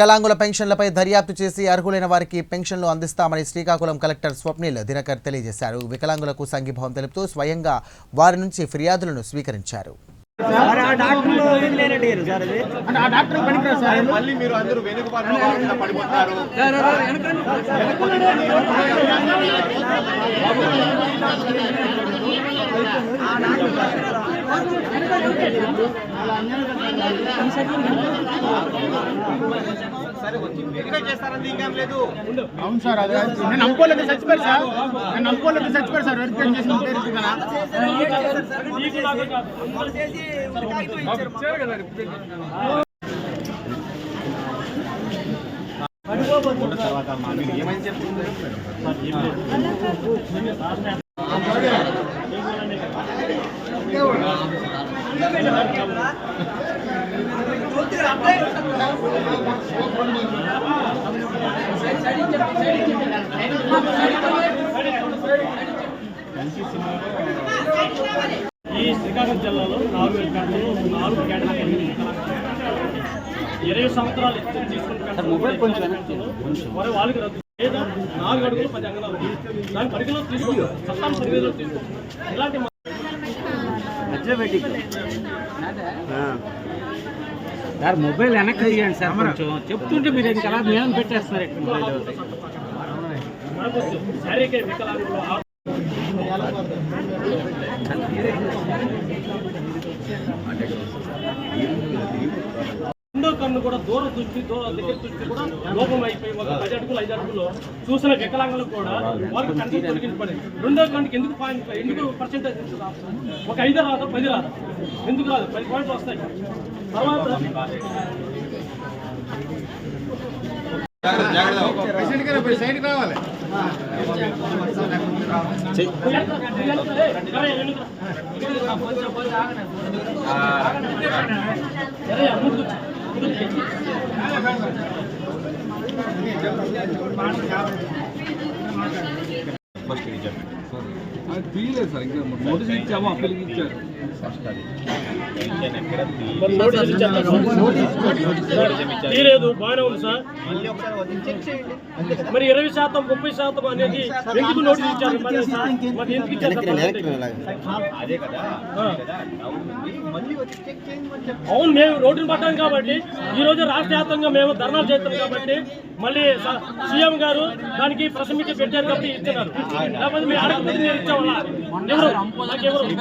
వికలాంగుల పెన్షన్లపై దర్యాప్తు చేసి అర్హులైన వారికి పెన్షన్లు అందిస్తామని శ్రీకాకుళం కలెక్టర్ స్వప్నిల్ దినకర్ తెలియజేశారు. వికలాంగులకు సంఘీభావం తెలుపుతూ స్వయంగా వారి నుంచి ఫిర్యాదులను స్వీకరించారు. అవును సార్, అదే నేను అనుకోలేదు చచ్చిపోయారు సార్, నేను అనుకోలేదు చచ్చిపోయారు సార్. వెరిఫికేషన్ చేసిన పేరు కదా ఏమైంది చెప్తుంది. ఈ శ్రీకాకుళం జిల్లాలో 4 కేటగిరీలు 20 సంవత్సరాలు తీసుకుంటారు వాళ్ళకి రద్దు లేదా 4 అడుగులు 10 అంగనాలు దాని పరిగణలో తీసుకో చట్టం పరిగణలో తీసుకో ఇలాంటి సార్ మొబైల్ వెనక్కి తీయండి సార్, కొంచెం చెప్తుంటే మీరు ఇంకా మేము పెట్టేస్తారు. శారీరక వికలాంగులు రెండో కన్ను కూడా దూర దృష్టి దగ్గర దృష్టి కూడా లోపం అయిపోయి ఒక 10 అడుగులు 5 అడుగులు చూసిన వికలాంగులకు కూడా వాళ్ళకి పెన్షన్ తొలగించబడింది. రెండో కన్నుకి ఎందుకు పర్సెంటేజ్ ఒక 5 రాదు 10 రాదు, ఎందుకు రాదు? 10 పాయింట్లు వస్తాయి. తర్వాత రావాలి తీయలేదు సార్, ఇంకా నోటీస్ ఇచ్చాము, అప్పీల్కి ఇచ్చారు. తీయలేదు, బాగానే ఉంది సార్. మరి 20% 30% అనేది ఎందుకు నోటీస్ ఇచ్చారు? మరి ఎందుకు ఇచ్చారు? అవును, మేము రోడ్డును పట్టాం కాబట్టి ఈ రోజు రాష్ట్ర వ్యాప్తంగా మేము ధర్నాలు చేస్తాం కాబట్టి మళ్ళీ సీఎం గారు దానికి ప్రెస్ మీట్ పెట్టారు కాబట్టి ఇస్తున్నారు. లేకపోతే మేము అడగకపోతే నేను ఇచ్చామన్నా ఎవరు